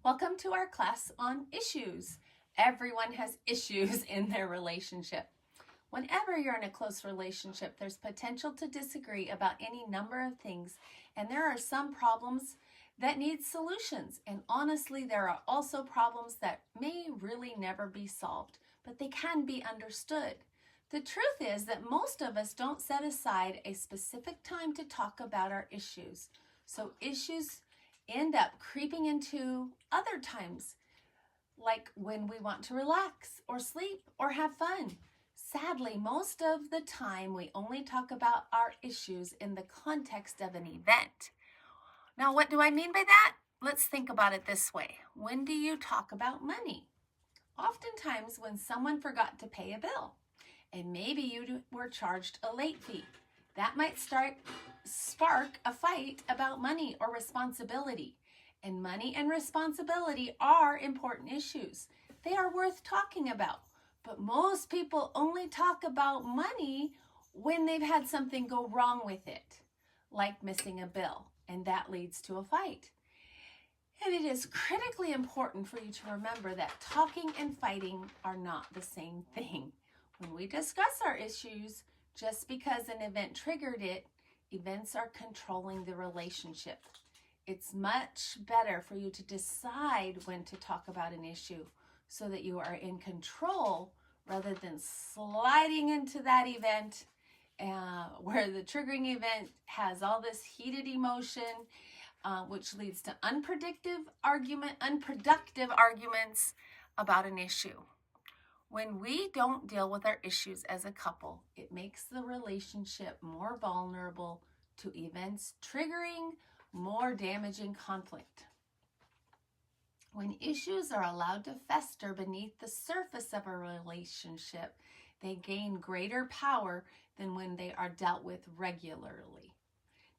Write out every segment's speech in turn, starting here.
Welcome to our class on issues. Everyone has issues in their relationship. Whenever you're in a close relationship, there's potential to disagree about any number of things, and there are some problems that need solutions. And honestly, there are also problems that may really never be solved, but they can be understood. The truth is that most of us don't set aside a specific time to talk about our issues. So issues end up creeping into other times, like when we want to relax or sleep or have fun. Sadly, most of the time we only talk about our issues in the context of an event. Now, what do I mean by that? Let's think about it this way. When do you talk about money? Oftentimes when someone forgot to pay a bill, and maybe you were charged a late fee. That might spark a fight about money or responsibility. And money and responsibility are important issues. They are worth talking about. But most people only talk about money when they've had something go wrong with it, like missing a bill, and that leads to a fight. And it is critically important for you to remember that talking and fighting are not the same thing. When we discuss our issues, just because an event triggered it, events are controlling the relationship. It's much better for you to decide when to talk about an issue so that you are in control rather than sliding into that event where the triggering event has all this heated emotion, which leads to unproductive arguments about an issue. When we don't deal with our issues as a couple, it makes the relationship more vulnerable to events triggering more damaging conflict. When issues are allowed to fester beneath the surface of a relationship, they gain greater power than when they are dealt with regularly.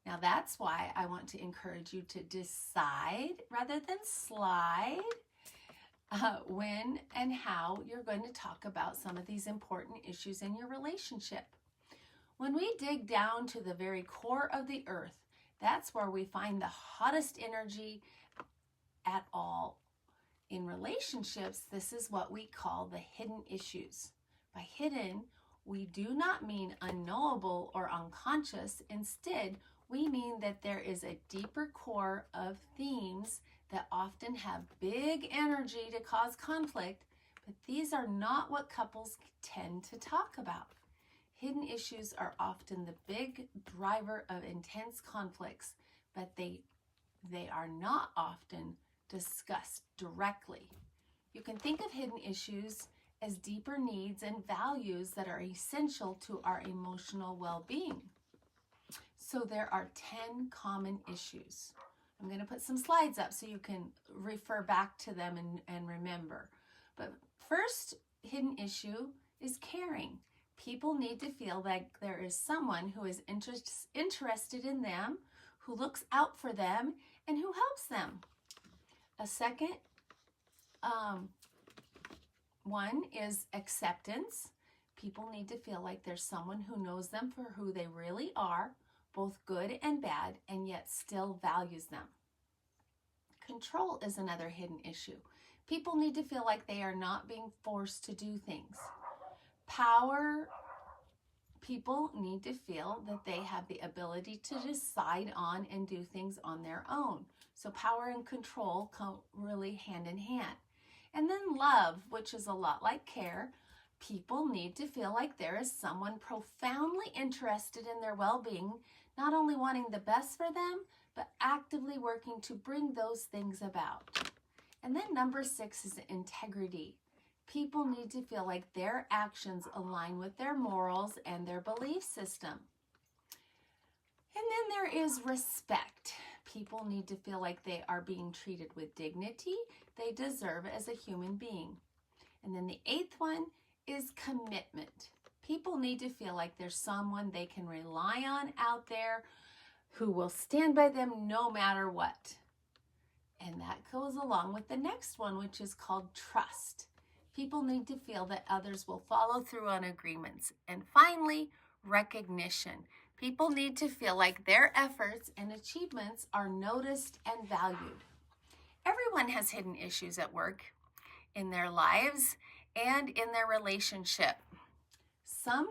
Now that's why I want to encourage you to decide rather than slide when and how you're going to talk about some of these important issues in your relationship. When we dig down to the very core of the earth, that's where we find the hottest energy at all. In relationships, this is what we call the hidden issues. By hidden, we do not mean unknowable or unconscious. Instead, we mean that there is a deeper core of themes that often have big energy to cause conflict, but these are not what couples tend to talk about. Hidden issues are often the big driver of intense conflicts, but they are not often discussed directly. You can think of hidden issues as deeper needs and values that are essential to our emotional well-being. So there are 10 common issues. I'm going to put some slides up so you can refer back to them and remember. But first hidden issue is caring. People need to feel like there is someone who is interested in them, who looks out for them, and who helps them. A second one is acceptance. People need to feel like there's someone who knows them for who they really are, both good and bad, and yet still values them. Control is another hidden issue. People need to feel like they are not being forced to do things. Power, people need to feel that they have the ability to decide on and do things on their own. So power and control come really hand in hand. And then love, which is a lot like care. People need to feel like there is someone profoundly interested in their well-being, not only wanting the best for them, but actively working to bring those things about. And then number 6 is integrity. People need to feel like their actions align with their morals and their belief system. And then there is respect. People need to feel like they are being treated with dignity they deserve as a human being. And then the 8th one is commitment. People need to feel like there's someone they can rely on out there who will stand by them no matter what. And that goes along with the next one, which is called trust. People need to feel that others will follow through on agreements. And finally, recognition. People need to feel like their efforts and achievements are noticed and valued. Everyone Everyone has hidden issues at work, in their lives, and in their relationship. Some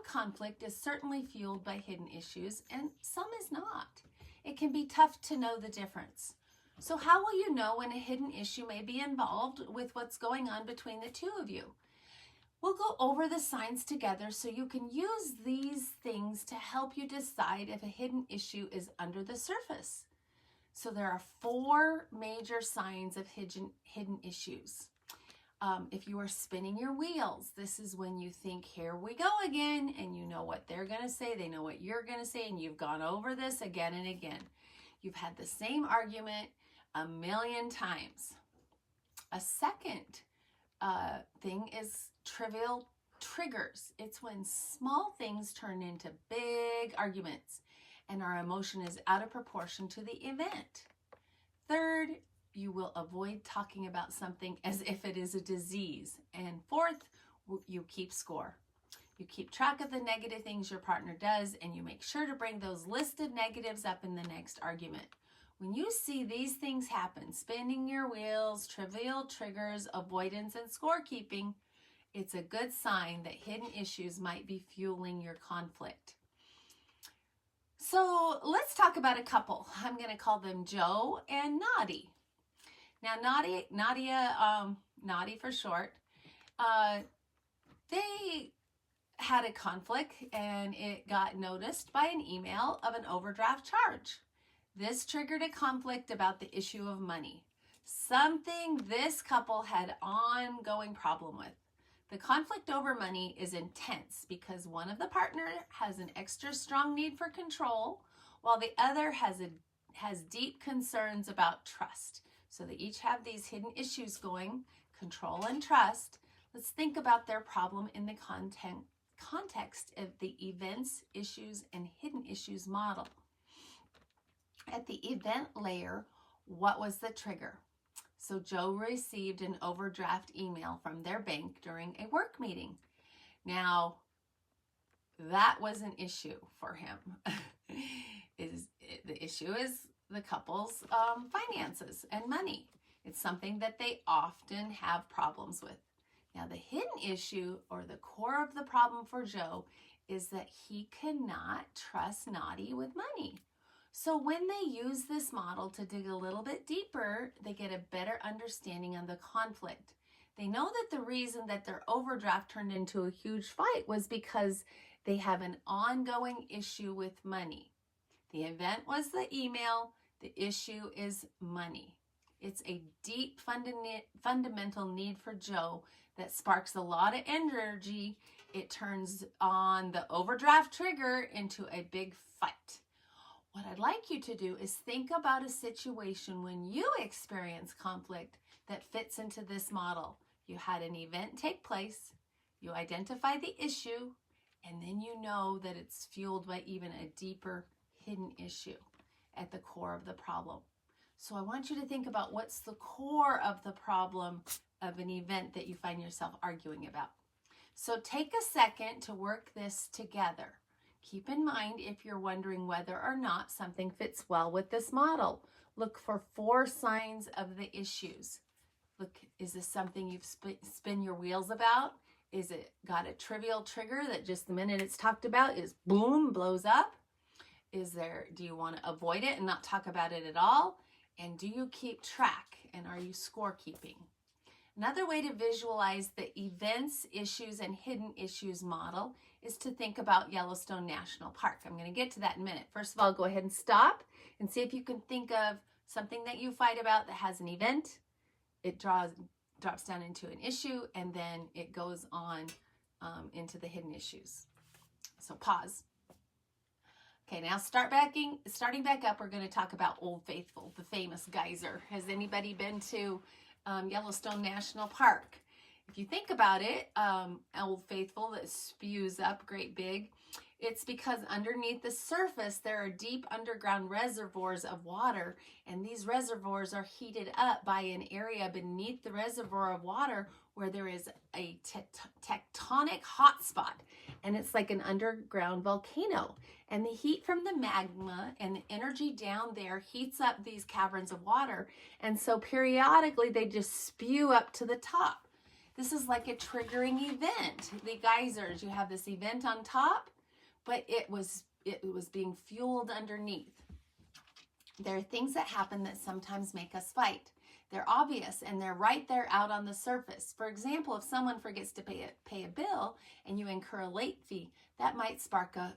conflict is certainly fueled by hidden issues, and some is not. It can be tough to know the difference. So how will you know when a hidden issue may be involved with what's going on between the two of you? We'll go over the signs together so you can use these things to help you decide if a hidden issue is under the surface. So there are 4 major signs of hidden issues. If you are spinning your wheels, this is when you think, here we go again, and you know what they're going to say, they know what you're going to say, and you've gone over this again and again. You've had the same argument a million times. A second thing is trivial triggers. It's when small things turn into big arguments and our emotion is out of proportion to the event. Third, you will avoid talking about something as if it is a disease. And fourth, you keep score. You keep track of the negative things your partner does, and you make sure to bring those listed negatives up in the next argument. When you see these things happen, spinning your wheels, trivial triggers, avoidance, and scorekeeping, it's a good sign that hidden issues might be fueling your conflict. So let's talk about a couple. I'm going to call them Joe and Naughty. Now, Naughty for short, they had a conflict and it got noticed by an email of an overdraft charge. This triggered a conflict about the issue of money, something this couple had ongoing problem with. The conflict over money is intense because one of the partners has an extra strong need for control, while the other has deep concerns about trust. So they each have these hidden issues going, control and trust. Let's think about their problem in the context of the events, issues, and hidden issues model. At the event layer, what was the trigger? So Joe received an overdraft email from their bank during a work meeting. Now, that was an issue for him. The issue is the couple's finances and money. It's something that they often have problems with. Now, the hidden issue or the core of the problem for Joe is that he cannot trust Naughty with money. So when they use this model to dig a little bit deeper, they get a better understanding of the conflict. They know that the reason that their overdraft turned into a huge fight was because they have an ongoing issue with money. The event was the email. The issue is money. It's a deep fundamental need for Joe that sparks a lot of energy. It turns on the overdraft trigger into a big fight. What I'd like you to do is think about a situation when you experience conflict that fits into this model. You had an event take place, you identify the issue, and then you know that it's fueled by even a deeper hidden issue at the core of the problem. So I want you to think about what's the core of the problem of an event that you find yourself arguing about. So take a second to work this together. Keep in mind if you're wondering whether or not something fits well with this model. Look for 4 signs of the issues. Look, is this something you've spin your wheels about? Is it got a trivial trigger that just the minute it's talked about is boom, blows up? Do you want to avoid it and not talk about it at all? And do you keep track? And are you scorekeeping? Another way to visualize the events, issues, and hidden issues model is to think about Yellowstone National Park. I'm going to get to that in a minute. First of all, go ahead and stop and see if you can think of something that you fight about that has an event. It drops down into an issue, and then it goes on into the hidden issues. So pause. Okay, now starting back up, we're going to talk about Old Faithful, the famous geyser. Has anybody been to Yellowstone National Park? If you think about it, Old Faithful that spews up great big, It's because underneath the surface, there are deep underground reservoirs of water, and these reservoirs are heated up by an area beneath the reservoir of water where there is a tectonic hotspot, and it's like an underground volcano. And the heat from the magma and the energy down there heats up these caverns of water, and so periodically they just spew up to the top. This is like a triggering event. The geysers, you have this event on top, but it was being fueled underneath. There are things that happen that sometimes make us fight. They're obvious and they're right there out on the surface. For example, if someone forgets to pay a bill and you incur a late fee, that might spark a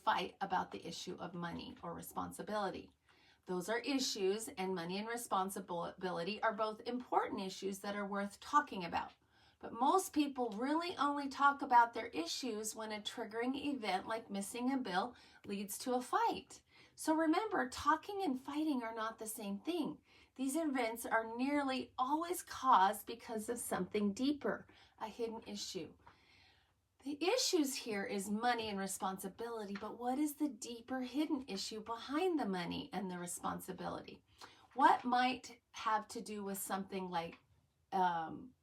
fight about the issue of money or responsibility. Those are issues, and money and responsibility are both important issues that are worth talking about. But most people really only talk about their issues when a triggering event like missing a bill leads to a fight. So remember, talking and fighting are not the same thing. These events are nearly always caused because of something deeper, a hidden issue. The issues here is money and responsibility, but what is the deeper hidden issue behind the money and the responsibility? What might have to do with something like,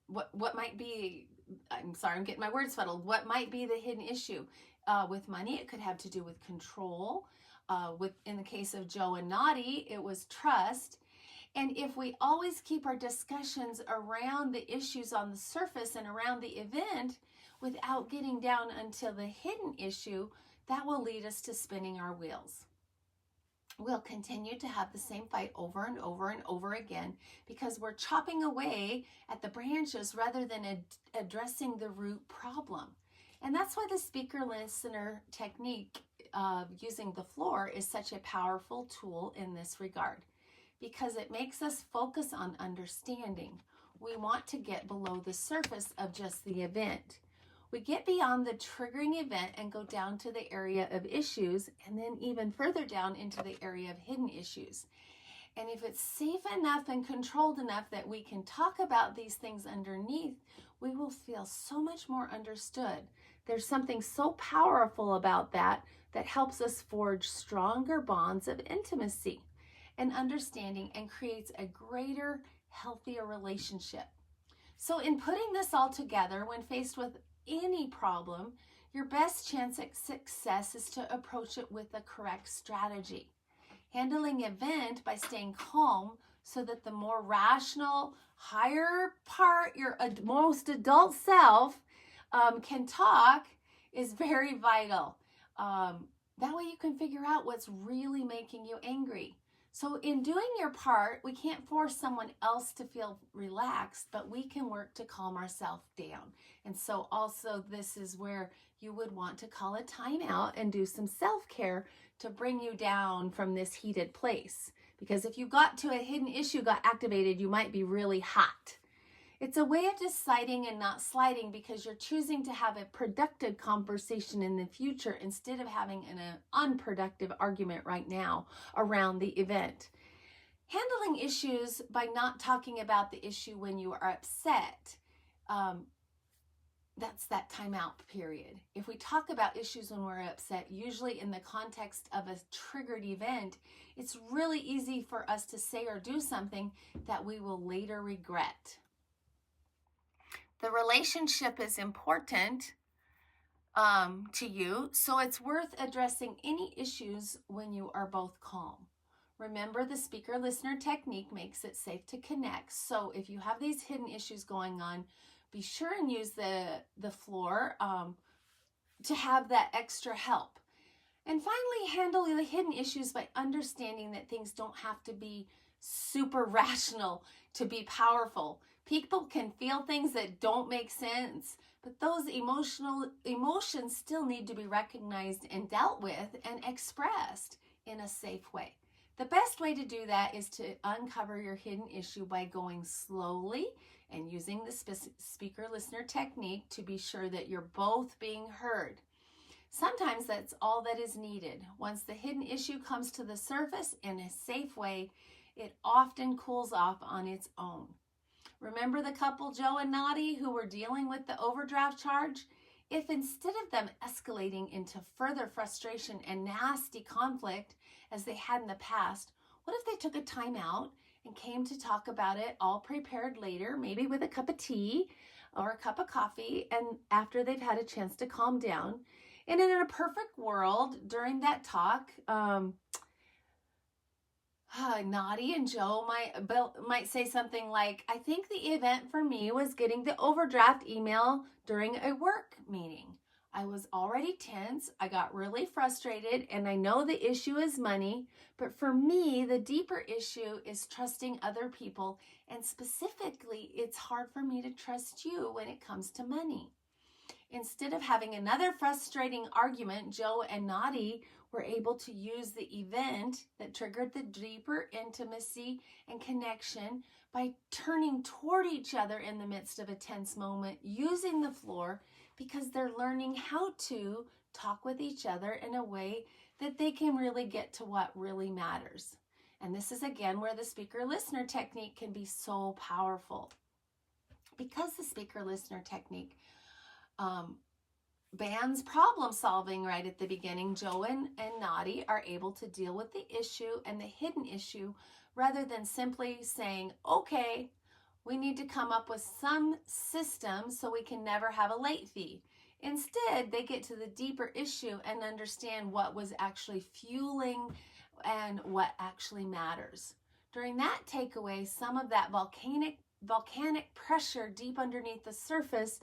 what might be, I'm sorry, I'm getting my words fuddled. What might be the hidden issue? With money, it could have to do with control. In the case of Joe and Naughty, it was trust. And if we always keep our discussions around the issues on the surface and around the event without getting down until the hidden issue, that will lead us to spinning our wheels. We'll continue to have the same fight over and over and over again because we're chopping away at the branches rather than addressing the root problem. And that's why the speaker-listener technique of using the floor is such a powerful tool in this regard, because it makes us focus on understanding. We want to get below the surface of just the event. We get beyond the triggering event and go down to the area of issues, and then even further down into the area of hidden issues. And if it's safe enough and controlled enough that we can talk about these things underneath, we will feel so much more understood. There's something so powerful about that helps us forge stronger bonds of intimacy and understanding and creates a greater, healthier relationship. So in putting this all together, when faced with any problem, your best chance at success is to approach it with the correct strategy. Handling event by staying calm so that the more rational, higher part, your most adult self, can talk is very vital. That way you can figure out what's really making you angry. So in doing your part, we can't force someone else to feel relaxed, but we can work to calm ourselves down. And so also this is where you would want to call a timeout and do some self-care to bring you down from this heated place. Because if you got to a hidden issue, got activated, you might be really hot. It's a way of deciding and not sliding because you're choosing to have a productive conversation in the future instead of having an unproductive argument right now around the event. Handling issues by not talking about the issue when you are upset, that's that timeout period. If we talk about issues when we're upset, usually in the context of a triggered event, it's really easy for us to say or do something that we will later regret. The relationship is important to you, so it's worth addressing any issues when you are both calm. Remember, the speaker-listener technique makes it safe to connect. So if you have these hidden issues going on, be sure and use the floor to have that extra help. And finally, handle the hidden issues by understanding that things don't have to be super rational to be powerful. People can feel things that don't make sense, but those emotions still need to be recognized and dealt with and expressed in a safe way. The best way to do that is to uncover your hidden issue by going slowly and using the speaker-listener technique to be sure that you're both being heard. Sometimes that's all that is needed. Once the hidden issue comes to the surface in a safe way, it often cools off on its own. Remember the couple, Joe and Naughty, who were dealing with the overdraft charge? if instead of them escalating into further frustration and nasty conflict as they had in the past, what if they took a time out and came to talk about it all prepared later, maybe with a cup of tea or a cup of coffee, and after they've had a chance to calm down. And in a perfect world, during that talk, Naughty and Joe might say something like, I think the event for me was getting the overdraft email during a work meeting. I was already tense, I got really frustrated, and I know the issue is money, but for me, the deeper issue is trusting other people, and specifically, it's hard for me to trust you when it comes to money. Instead of having another frustrating argument, Joe and Naughty were able to use the event that triggered the deeper intimacy and connection by turning toward each other in the midst of a tense moment, using the floor, because they're learning how to talk with each other in a way that they can really get to what really matters. And this is again where the speaker-listener technique can be so powerful. Because the speaker-listener technique bans problem solving right at the beginning, Joe and Naughty are able to deal with the issue and the hidden issue rather than simply saying, okay, we need to come up with some system so we can never have a late fee. Instead, they get to the deeper issue and understand what was actually fueling and what actually matters. During that takeaway, some of that volcanic pressure deep underneath the surface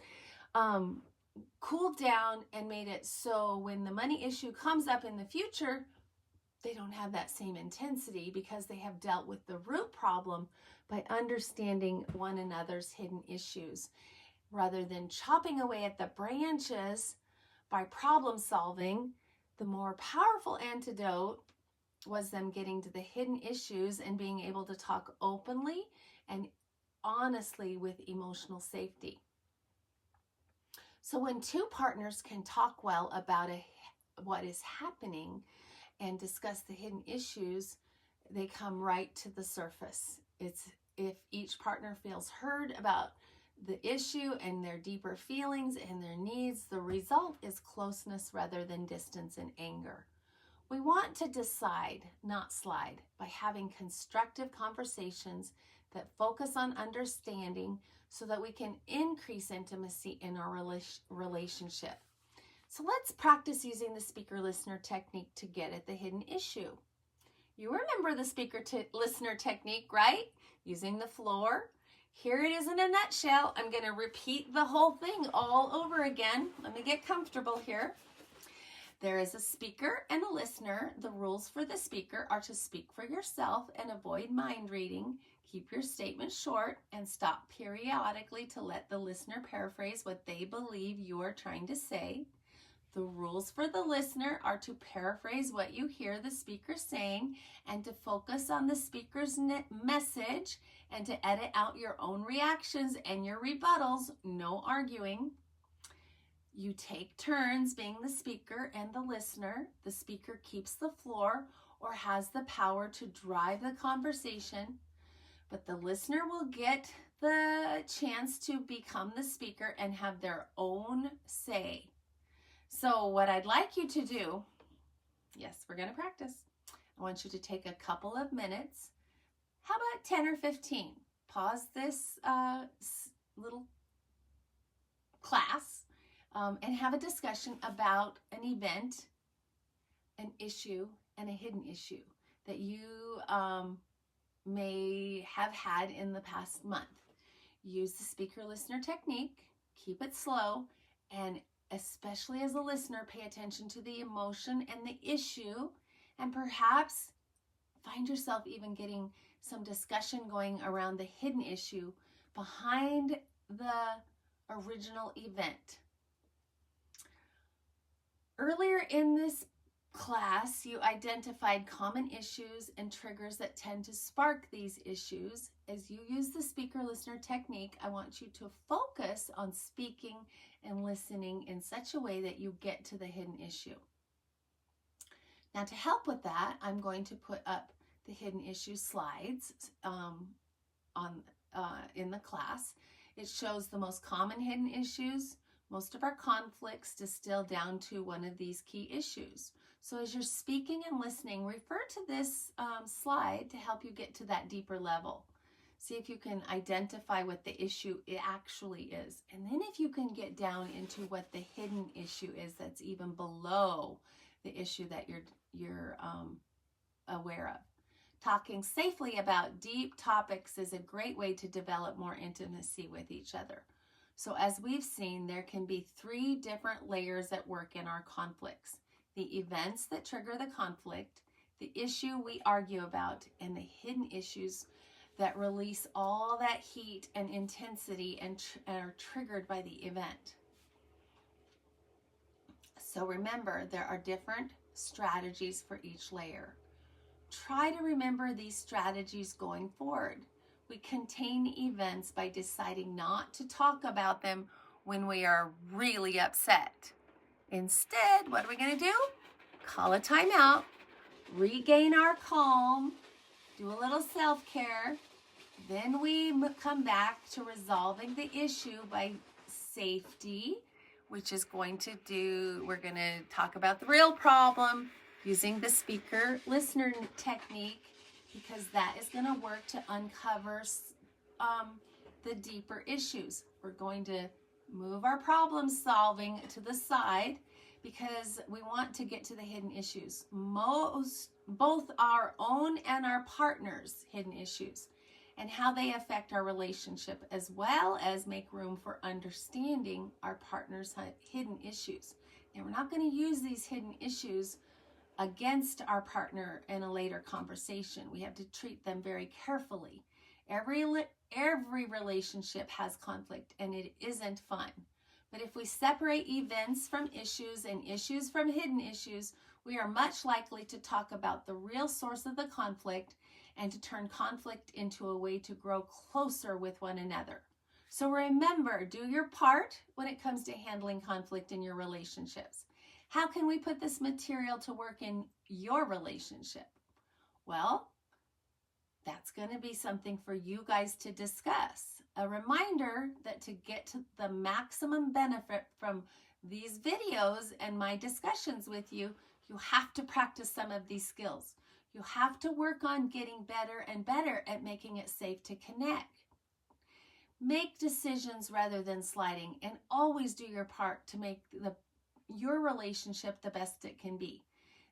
cooled down and made it so when the money issue comes up in the future, they don't have that same intensity because they have dealt with the root problem by understanding one another's hidden issues. Rather than chopping away at the branches by problem solving, the more powerful antidote was them getting to the hidden issues and being able to talk openly and honestly with emotional safety. So when two partners can talk well about what is happening and discuss the hidden issues, they come right to the surface. It's if each partner feels heard about the issue and their deeper feelings and their needs, the result is closeness rather than distance and anger. We want to decide, not slide, by having constructive conversations that focus on understanding so that we can increase intimacy in our relationship. So let's practice using the speaker-listener technique to get at the hidden issue. You remember the speaker-listener technique, right? Using the floor. Here it is in a nutshell. I'm going to repeat the whole thing all over again. Let me get comfortable here. There is a speaker and a listener. The rules for the speaker are to speak for yourself and avoid mind reading. Keep your statement short and stop periodically to let the listener paraphrase what they believe you are trying to say. The rules for the listener are to paraphrase what you hear the speaker saying and to focus on the speaker's message and to edit out your own reactions and your rebuttals. No arguing. You take turns being the speaker and the listener. The speaker keeps the floor or has the power to drive the conversation, but the listener will get the chance to become the speaker and have their own say. So what I'd like you to do, yes, we're going to practice. I want you to take a couple of minutes. How about 10 or 15? Pause this little class and have a discussion about an event, an issue, and a hidden issue that you may have had in the past month. Use the speaker-listener technique, keep it slow, and especially as a listener, pay attention to the emotion and the issue, and perhaps find yourself even getting some discussion going around the hidden issue behind the original event. Earlier in this class, you identified common issues and triggers that tend to spark these issues. As you use the speaker-listener technique, I want you to focus on speaking and listening in such a way that you get to the hidden issue. Now, to help with that, I'm going to put up the hidden issue slides in the class. It shows the most common hidden issues, Most of our conflicts distill down to one of these key issues. So as you're speaking and listening, refer to this slide to help you get to that deeper level. See if you can identify what the issue actually is. And then if you can get down into what the hidden issue is that's even below the issue that you're aware of. Talking safely about deep topics is a great way to develop more intimacy with each other. So as we've seen, there can be 3 different layers at work in our conflicts. The events that trigger the conflict, the issue we argue about, and the hidden issues that release all that heat and intensity and are triggered by the event. So remember, there are different strategies for each layer. Try to remember these strategies going forward. We contain events by deciding not to talk about them when we are really upset. Instead, what are we going to do? Call a timeout, regain our calm, do a little self-care. Then we come back to resolving the issue by safety, which is going to we're going to talk about the real problem using the speaker listener technique, because that is going to work to uncover the deeper issues. We're going to move our problem solving to the side because we want to get to the hidden issues. Both our own and our partner's hidden issues and how they affect our relationship, as well as make room for understanding our partner's hidden issues. And we're not going to use these hidden issues against our partner in a later conversation. We have to treat them very carefully. Every relationship has conflict, and it isn't fun. But if we separate events from issues and issues from hidden issues, we are much likely to talk about the real source of the conflict and to turn conflict into a way to grow closer with one another. So remember, do your part when it comes to handling conflict in your relationships. How can we put this material to work in your relationship? Well, that's going to be something for you guys to discuss. A reminder that to get to the maximum benefit from these videos and my discussions with you, you have to practice some of these skills. You have to work on getting better and better at making it safe to connect. Make decisions rather than sliding, and always do your part to make your relationship the best it can be.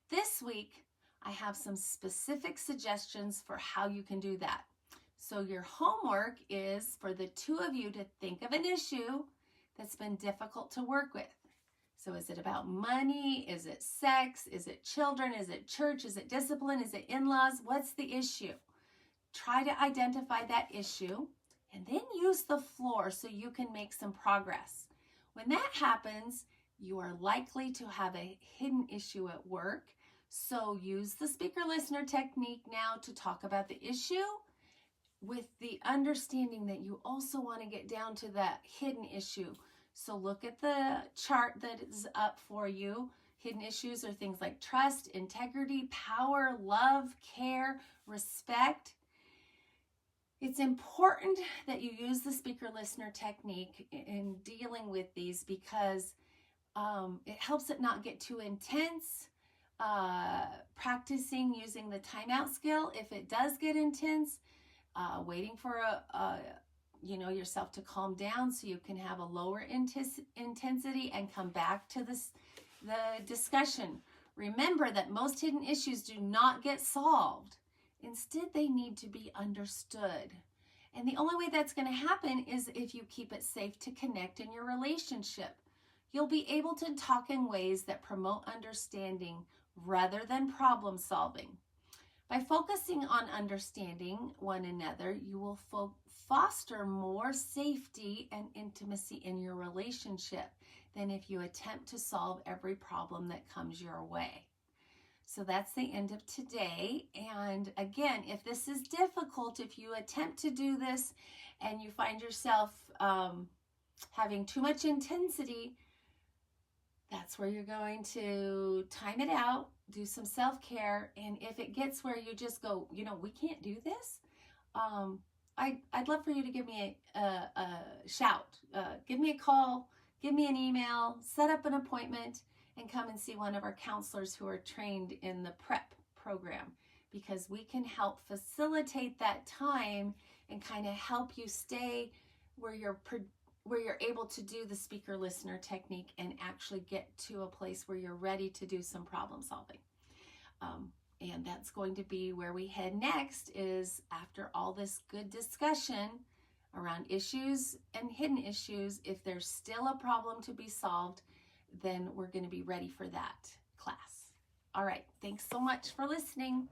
This week, I have some specific suggestions for how you can do that. So your homework is for the 2 of you to think of an issue that's been difficult to work with. So is it about money? Is it sex? Is it children? Is it church? Is it discipline? Is it in-laws? What's the issue? Try to identify that issue and then use the floor so you can make some progress. When that happens, you are likely to have a hidden issue at work. So use the speaker listener technique now to talk about the issue with the understanding that you also want to get down to that hidden issue. So look at the chart that is up for you. Hidden issues are things like trust, integrity, power, love, care, respect. It's important that you use the speaker listener technique in dealing with these because it helps it not get too intense. Practicing using the timeout skill if it does get intense. Waiting for yourself to calm down so you can have a lower intensity and come back to the discussion. Remember that most hidden issues do not get solved. Instead, they need to be understood. And the only way that's going to happen is if you keep it safe to connect in your relationship. You'll be able to talk in ways that promote understanding rather than problem solving. By focusing on understanding one another, you will foster more safety and intimacy in your relationship than if you attempt to solve every problem that comes your way. So that's the end of today. And again, if this is difficult, if you attempt to do this and you find yourself having too much intensity, that's where you're going to time it out, do some self-care, and if it gets where you just go, we can't do this, I'd love for you to give me a shout. Give me a call, give me an email, set up an appointment, and come and see one of our counselors who are trained in the PrEP program, because we can help facilitate that time and kind of help you stay where you're able to do the speaker listener technique and actually get to a place where you're ready to do some problem solving. And that's going to be where we head next, is after all this good discussion around issues and hidden issues. If there's still a problem to be solved, then we're going to be ready for that class. All right, thanks so much for listening.